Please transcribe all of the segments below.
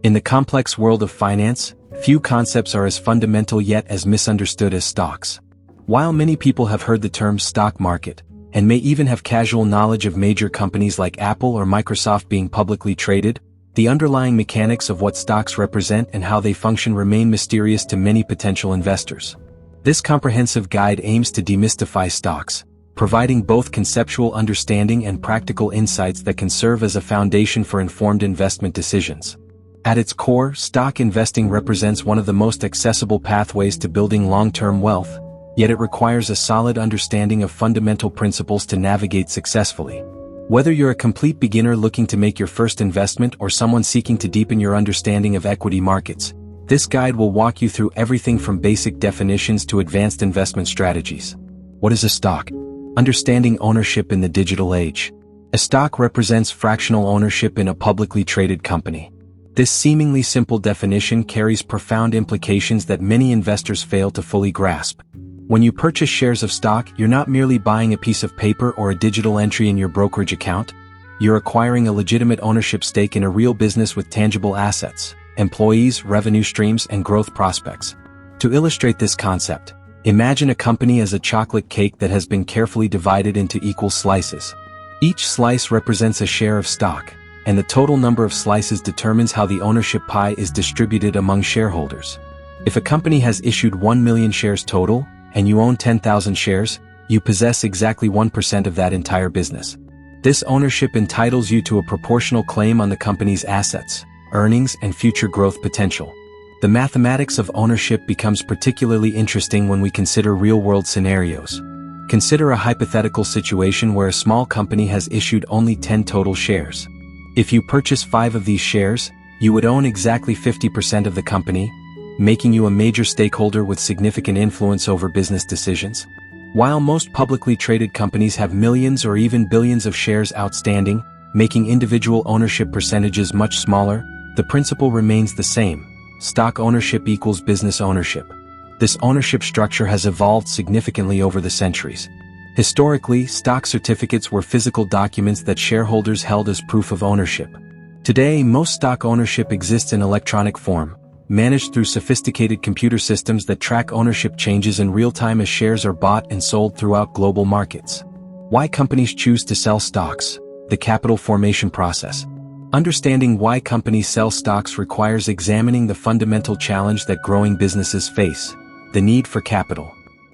In the complex world of finance, few concepts are as fundamental yet as misunderstood as stocks. While many people have heard the term stock market, and may even have casual knowledge of major companies like Apple or Microsoft being publicly traded, the underlying mechanics of what stocks represent and how they function remain mysterious to many potential investors. This comprehensive guide aims to demystify stocks, providing both conceptual understanding and practical insights that can serve as a foundation for informed investment decisions. At its core, stock investing represents one of the most accessible pathways to building long-term wealth, yet it requires a solid understanding of fundamental principles to navigate successfully. Whether you're a complete beginner looking to make your first investment or someone seeking to deepen your understanding of equity markets, this guide will walk you through everything from basic definitions to advanced investment strategies. What is a stock? Understanding ownership in the digital age. A stock represents fractional ownership in a publicly traded company. This seemingly simple definition carries profound implications that many investors fail to fully grasp. When you purchase shares of stock, you're not merely buying a piece of paper or a digital entry in your brokerage account. You're acquiring a legitimate ownership stake in a real business with tangible assets, employees, revenue streams, and growth prospects. To illustrate this concept, imagine a company as a chocolate cake that has been carefully divided into equal slices. Each slice represents a share of stock, and the total number of slices determines how the ownership pie is distributed among shareholders. If a company has issued 1 million shares total, and you own 10,000 shares, you possess exactly 1% of that entire business. This ownership entitles you to a proportional claim on the company's assets, earnings, and future growth potential. The mathematics of ownership becomes particularly interesting when we consider real-world scenarios. Consider a hypothetical situation where a small company has issued only 10 total shares. If you purchase 5 of these shares, you would own exactly 50% of the company, making you a major stakeholder with significant influence over business decisions. While most publicly traded companies have millions or even billions of shares outstanding, making individual ownership percentages much smaller, the principle remains the same. Stock ownership equals business ownership. This ownership structure has evolved significantly over the centuries. Historically, stock certificates were physical documents that shareholders held as proof of ownership. Today, most stock ownership exists in electronic form, managed through sophisticated computer systems that track ownership changes in real time as shares are bought and sold throughout global markets. Why companies choose to sell stocks? The capital formation process. Understanding why companies sell stocks requires examining the fundamental challenge that growing businesses face: the need for capital.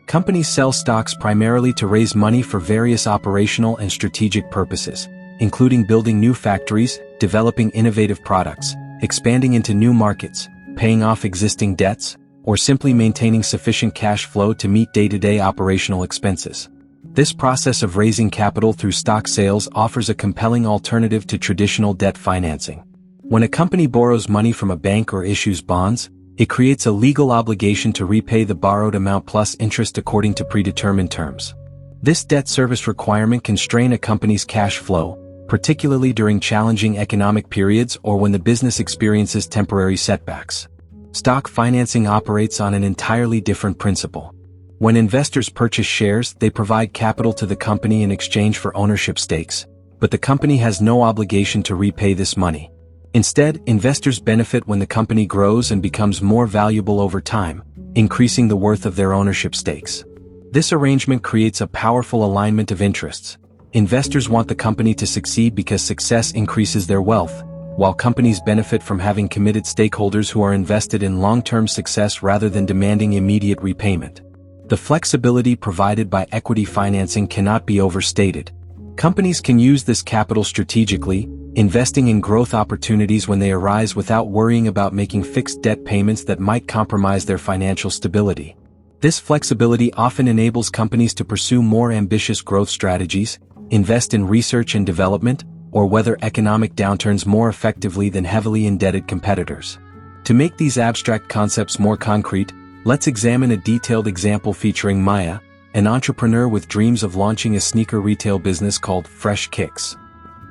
Companies sell stocks primarily to raise money for various operational and strategic purposes, including building new factories, developing innovative products, expanding into new markets, paying off existing debts, or simply maintaining sufficient cash flow to meet day-to-day operational expenses. This process of raising capital through stock sales offers a compelling alternative to traditional debt financing. When a company borrows money from a bank or issues bonds, it creates a legal obligation to repay the borrowed amount plus interest according to predetermined terms. This debt service requirement can strain a company's cash flow, particularly during challenging economic periods or when the business experiences temporary setbacks. Stock financing operates on an entirely different principle. When investors purchase shares, they provide capital to the company in exchange for ownership stakes, but the company has no obligation to repay this money. Instead, investors benefit when the company grows and becomes more valuable over time, increasing the worth of their ownership stakes. This arrangement creates a powerful alignment of interests. Investors want the company to succeed because success increases their wealth, while companies benefit from having committed stakeholders who are invested in long-term success rather than demanding immediate repayment. The flexibility provided by equity financing cannot be overstated. Companies can use this capital strategically, investing in growth opportunities when they arise without worrying about making fixed debt payments that might compromise their financial stability. This flexibility often enables companies to pursue more ambitious growth strategies, invest in research and development, or weather economic downturns more effectively than heavily indebted competitors. To make these abstract concepts more concrete, let's examine a detailed example featuring Maya, an entrepreneur with dreams of launching a sneaker retail business called Fresh Kicks.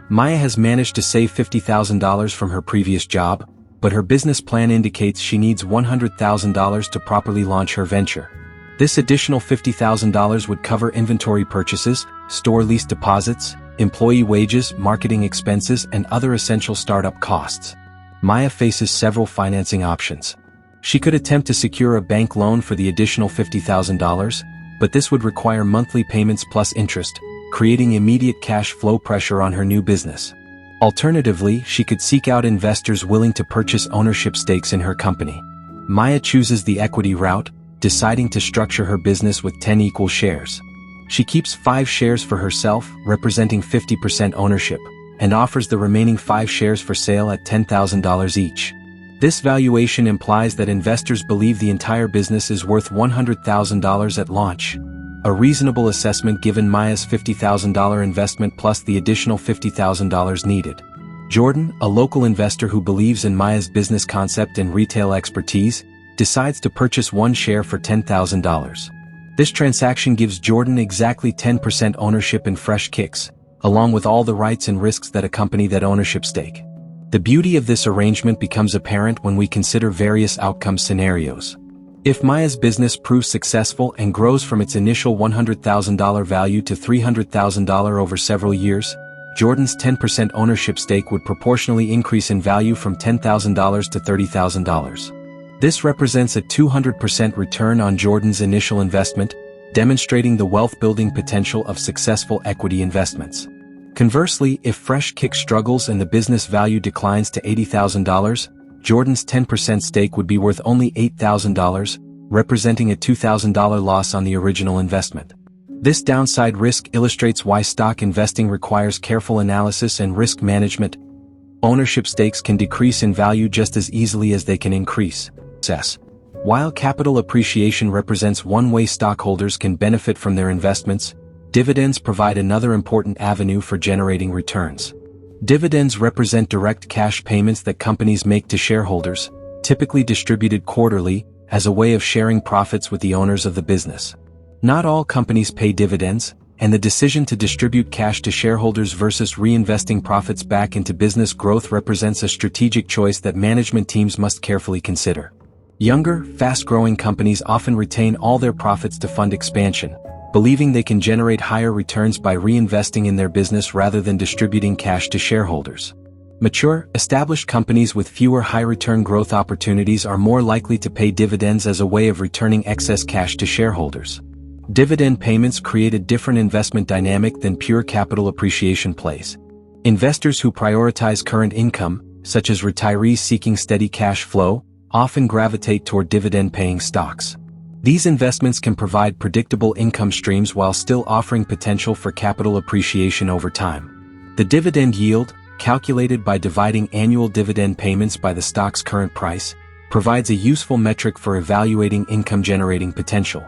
Maya has managed to save $50,000 from her previous job, but her business plan indicates she needs $100,000 to properly launch her venture. This additional $50,000 would cover inventory purchases, store lease deposits, employee wages, marketing expenses, and other essential startup costs. Maya faces several financing options. She could attempt to secure a bank loan for the additional $50,000, but this would require monthly payments plus interest, creating immediate cash flow pressure on her new business. Alternatively, she could seek out investors willing to purchase ownership stakes in her company. Maya chooses the equity route, deciding to structure her business with 10 equal shares. She keeps 5 shares for herself, representing 50% ownership, and offers the remaining 5 shares for sale at $10,000 each. This valuation implies that investors believe the entire business is worth $100,000 at launch. A reasonable assessment given Maya's $50,000 investment plus the additional $50,000 needed. Jordan, a local investor who believes in Maya's business concept and retail expertise, decides to purchase 1 share for $10,000. This transaction gives Jordan exactly 10% ownership in Fresh Kicks, along with all the rights and risks that accompany that ownership stake. The beauty of this arrangement becomes apparent when we consider various outcome scenarios. If Maya's business proves successful and grows from its initial $100,000 value to $300,000 over several years, Jordan's 10% ownership stake would proportionally increase in value from $10,000 to $30,000. This represents a 200% return on Jordan's initial investment, demonstrating the wealth-building potential of successful equity investments. Conversely, if Fresh Kicks struggles and the business value declines to $80,000, Jordan's 10% stake would be worth only $8,000, representing a $2,000 loss on the original investment. This downside risk illustrates why stock investing requires careful analysis and risk management. Ownership stakes can decrease in value just as easily as they can increase. While capital appreciation represents one way stockholders can benefit from their investments, dividends provide another important avenue for generating returns. Dividends represent direct cash payments that companies make to shareholders, typically distributed quarterly, as a way of sharing profits with the owners of the business. Not all companies pay dividends, and the decision to distribute cash to shareholders versus reinvesting profits back into business growth represents a strategic choice that management teams must carefully consider. Younger, fast-growing companies often retain all their profits to fund expansion, believing they can generate higher returns by reinvesting in their business rather than distributing cash to shareholders. Mature, established companies with fewer high-return growth opportunities are more likely to pay dividends as a way of returning excess cash to shareholders. Dividend payments create a different investment dynamic than pure capital appreciation plays. Investors who prioritize current income, such as retirees seeking steady cash flow, often gravitate toward dividend-paying stocks. These investments can provide predictable income streams while still offering potential for capital appreciation over time. The dividend yield, calculated by dividing annual dividend payments by the stock's current price, provides a useful metric for evaluating income-generating potential.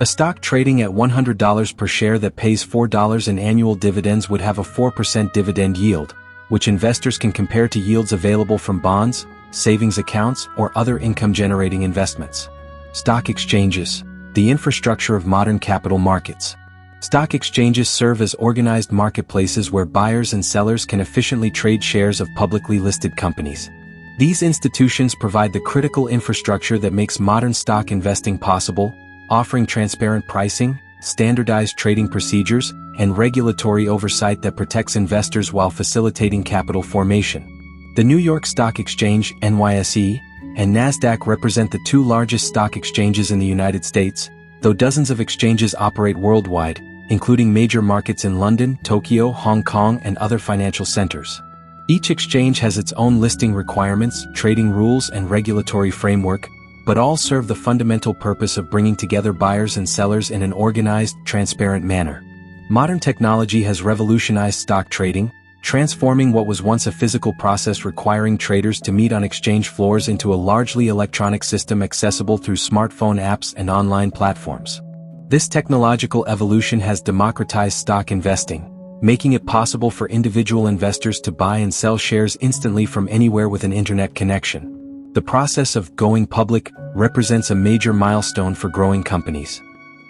A stock trading at $100 per share that pays $4 in annual dividends would have a 4% dividend yield, which investors can compare to yields available from bonds, savings accounts, or other income-generating investments. Stock exchanges, the infrastructure of modern capital markets. Stock exchanges serve as organized marketplaces where buyers and sellers can efficiently trade shares of publicly listed companies. These institutions provide the critical infrastructure that makes modern stock investing possible, offering transparent pricing, standardized trading procedures, and regulatory oversight that protects investors while facilitating capital formation. The New York Stock Exchange, NYSE, and Nasdaq represent the 2 largest stock exchanges in the United States, though dozens of exchanges operate worldwide, including major markets in London, Tokyo, Hong Kong, and other financial centers. Each exchange has its own listing requirements, trading rules, and regulatory framework, but all serve the fundamental purpose of bringing together buyers and sellers in an organized, transparent manner. Modern technology has revolutionized stock trading, transforming what was once a physical process requiring traders to meet on exchange floors into a largely electronic system accessible through smartphone apps and online platforms. This technological evolution has democratized stock investing, making it possible for individual investors to buy and sell shares instantly from anywhere with an internet connection. The process of going public represents a major milestone for growing companies.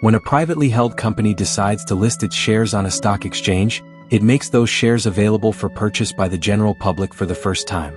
When a privately held company decides to list its shares on a stock exchange, it makes those shares available for purchase by the general public for the first time.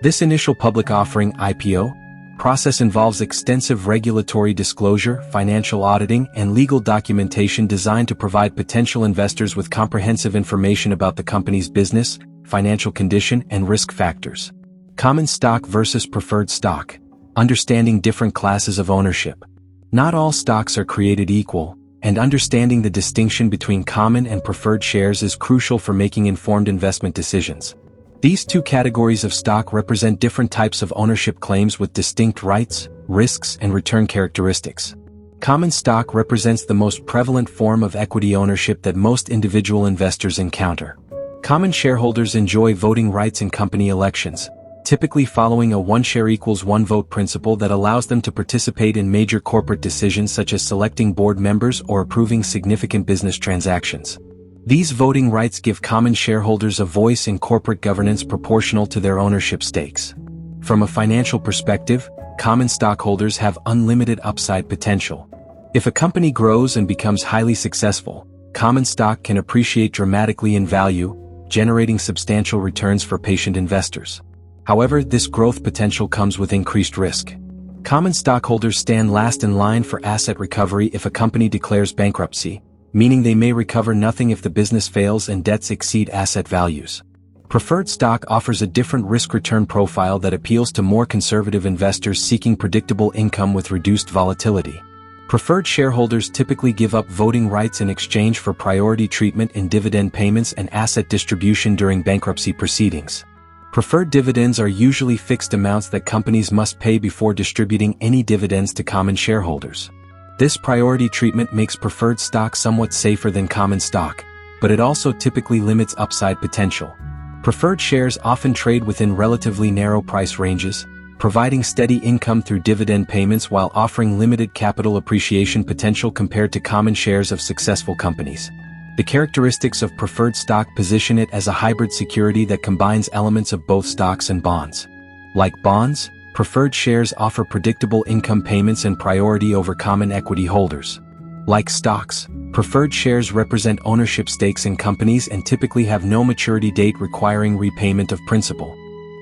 This initial public offering (IPO) process involves extensive regulatory disclosure, financial auditing, and legal documentation designed to provide potential investors with comprehensive information about the company's business, financial condition, and risk factors. Common stock versus preferred stock. Understanding different classes of ownership. Not all stocks are created equal, and understanding the distinction between common and preferred shares is crucial for making informed investment decisions. These two categories of stock represent different types of ownership claims with distinct rights, risks, and return characteristics. Common stock represents the most prevalent form of equity ownership that most individual investors encounter. Common shareholders enjoy voting rights in company elections, typically following a one-share equals one-vote principle that allows them to participate in major corporate decisions such as selecting board members or approving significant business transactions. These voting rights give common shareholders a voice in corporate governance proportional to their ownership stakes. From a financial perspective, common stockholders have unlimited upside potential. If a company grows and becomes highly successful, common stock can appreciate dramatically in value, generating substantial returns for patient investors. However, this growth potential comes with increased risk. Common stockholders stand last in line for asset recovery if a company declares bankruptcy, meaning they may recover nothing if the business fails and debts exceed asset values. Preferred stock offers a different risk-return profile that appeals to more conservative investors seeking predictable income with reduced volatility. Preferred shareholders typically give up voting rights in exchange for priority treatment in dividend payments and asset distribution during bankruptcy proceedings. Preferred dividends are usually fixed amounts that companies must pay before distributing any dividends to common shareholders. This priority treatment makes preferred stock somewhat safer than common stock, but it also typically limits upside potential. Preferred shares often trade within relatively narrow price ranges, providing steady income through dividend payments while offering limited capital appreciation potential compared to common shares of successful companies. The characteristics of preferred stock position it as a hybrid security that combines elements of both stocks and bonds. Like bonds, preferred shares offer predictable income payments and priority over common equity holders. Like stocks, preferred shares represent ownership stakes in companies and typically have no maturity date requiring repayment of principal.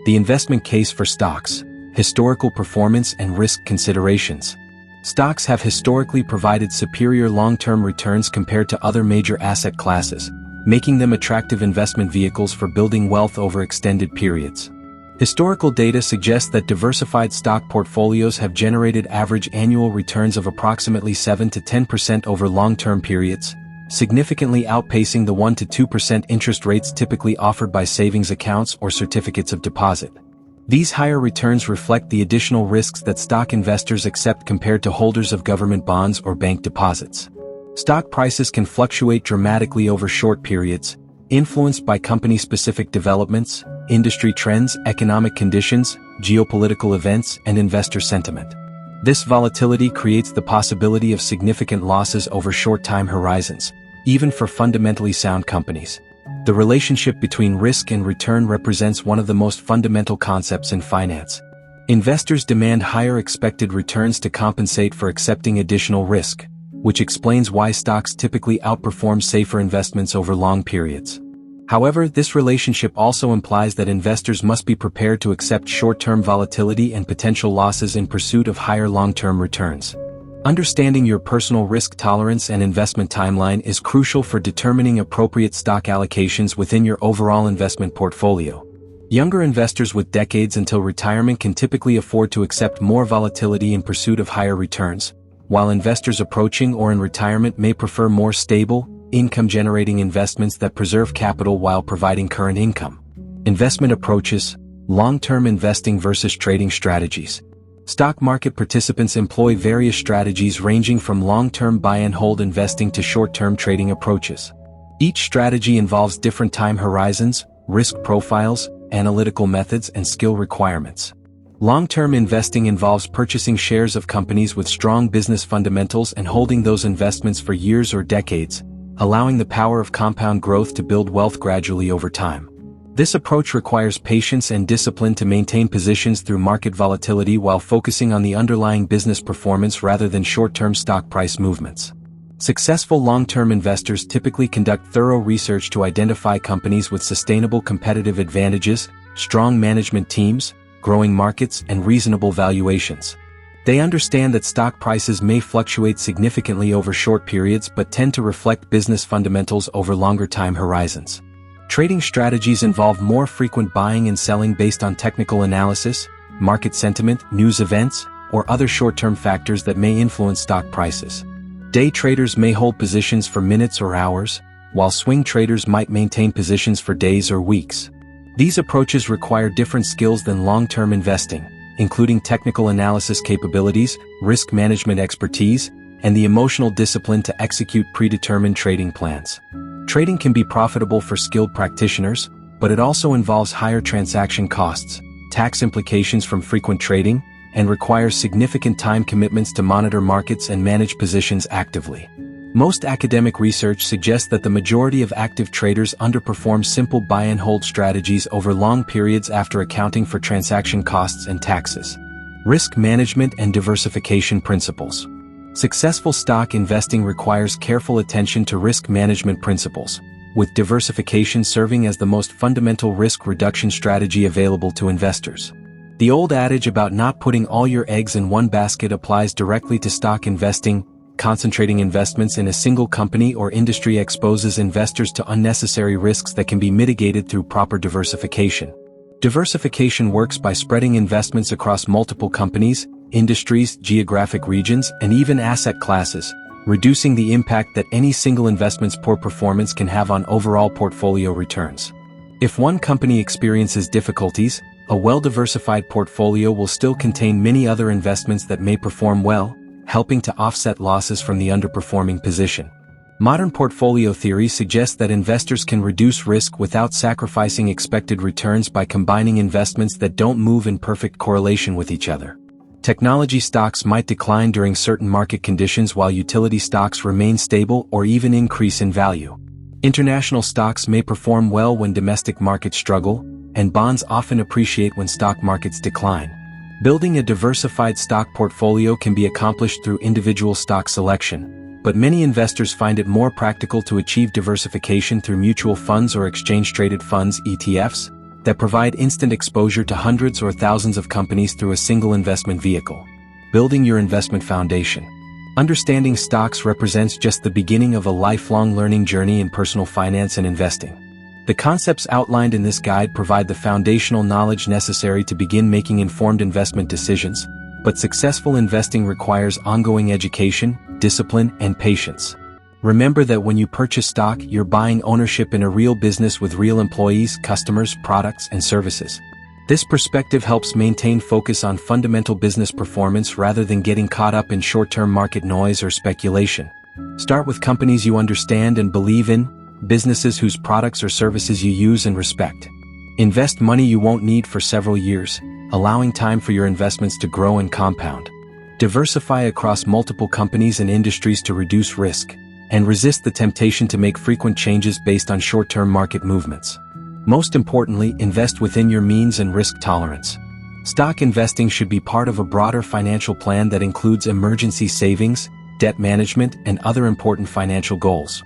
The investment case for stocks: historical performance and risk considerations. Stocks have historically provided superior long-term returns compared to other major asset classes, making them attractive investment vehicles for building wealth over extended periods. Historical data suggests that diversified stock portfolios have generated average annual returns of approximately 7 to 10% over long-term periods, significantly outpacing the 1 to 2% interest rates typically offered by savings accounts or certificates of deposit. These higher returns reflect the additional risks that stock investors accept compared to holders of government bonds or bank deposits. Stock prices can fluctuate dramatically over short periods, influenced by company-specific developments, industry trends, economic conditions, geopolitical events, and investor sentiment. This volatility creates the possibility of significant losses over short time horizons, even for fundamentally sound companies. The relationship between risk and return represents one of the most fundamental concepts in finance. Investors demand higher expected returns to compensate for accepting additional risk, which explains why stocks typically outperform safer investments over long periods. However, this relationship also implies that investors must be prepared to accept short-term volatility and potential losses in pursuit of higher long-term returns. Understanding your personal risk tolerance and investment timeline is crucial for determining appropriate stock allocations within your overall investment portfolio. Younger investors with decades until retirement can typically afford to accept more volatility in pursuit of higher returns, while investors approaching or in retirement may prefer more stable, income-generating investments that preserve capital while providing current income. Investment approaches: long-term investing versus trading strategies. Stock market participants employ various strategies ranging from long-term buy-and-hold investing to short-term trading approaches. Each strategy involves different time horizons, risk profiles, analytical methods, and skill requirements. Long-term investing involves purchasing shares of companies with strong business fundamentals and holding those investments for years or decades, allowing the power of compound growth to build wealth gradually over time. This approach requires patience and discipline to maintain positions through market volatility while focusing on the underlying business performance rather than short-term stock price movements. Successful long-term investors typically conduct thorough research to identify companies with sustainable competitive advantages, strong management teams, growing markets, and reasonable valuations. They understand that stock prices may fluctuate significantly over short periods but tend to reflect business fundamentals over longer time horizons. Trading strategies involve more frequent buying and selling based on technical analysis, market sentiment, news events, or other short-term factors that may influence stock prices. Day traders may hold positions for minutes or hours, while swing traders might maintain positions for days or weeks. These approaches require different skills than long-term investing, including technical analysis capabilities, risk management expertise, and the emotional discipline to execute predetermined trading plans. Trading can be profitable for skilled practitioners, but it also involves higher transaction costs, tax implications from frequent trading, and requires significant time commitments to monitor markets and manage positions actively. Most academic research suggests that the majority of active traders underperform simple buy-and-hold strategies over long periods after accounting for transaction costs and taxes. Risk management and diversification principles. Successful stock investing requires careful attention to risk management principles, with diversification serving as the most fundamental risk reduction strategy available to investors. The old adage about not putting all your eggs in one basket applies directly to stock investing. Concentrating investments in a single company or industry exposes investors to unnecessary risks that can be mitigated through proper diversification. Diversification works by spreading investments across multiple companies, industries, geographic regions, and even asset classes, reducing the impact that any single investment's poor performance can have on overall portfolio returns. If one company experiences difficulties, a well-diversified portfolio will still contain many other investments that may perform well, helping to offset losses from the underperforming position. Modern portfolio theory suggests that investors can reduce risk without sacrificing expected returns by combining investments that don't move in perfect correlation with each other. Technology stocks might decline during certain market conditions while utility stocks remain stable or even increase in value. International stocks may perform well when domestic markets struggle, and bonds often appreciate when stock markets decline. Building a diversified stock portfolio can be accomplished through individual stock selection, but many investors find it more practical to achieve diversification through mutual funds or exchange-traded funds (ETFs) that provide instant exposure to hundreds or thousands of companies through a single investment vehicle. Building your investment foundation. Understanding stocks represents just the beginning of a lifelong learning journey in personal finance and investing. The concepts outlined in this guide provide the foundational knowledge necessary to begin making informed investment decisions, but successful investing requires ongoing education, discipline, and patience. Remember that when you purchase stock, you're buying ownership in a real business with real employees, customers, products, and services. This perspective helps maintain focus on fundamental business performance rather than getting caught up in short-term market noise or speculation. Start with companies you understand and believe in, businesses whose products or services you use and respect. Invest money you won't need for several years, allowing time for your investments to grow and compound. Diversify across multiple companies and industries to reduce risk, and resist the temptation to make frequent changes based on short-term market movements. Most importantly, invest within your means and risk tolerance. Stock investing should be part of a broader financial plan that includes emergency savings, debt management, and other important financial goals.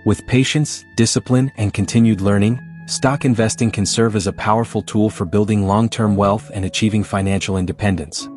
With patience, discipline, and continued learning, stock investing can serve as a powerful tool for building long-term wealth and achieving financial independence.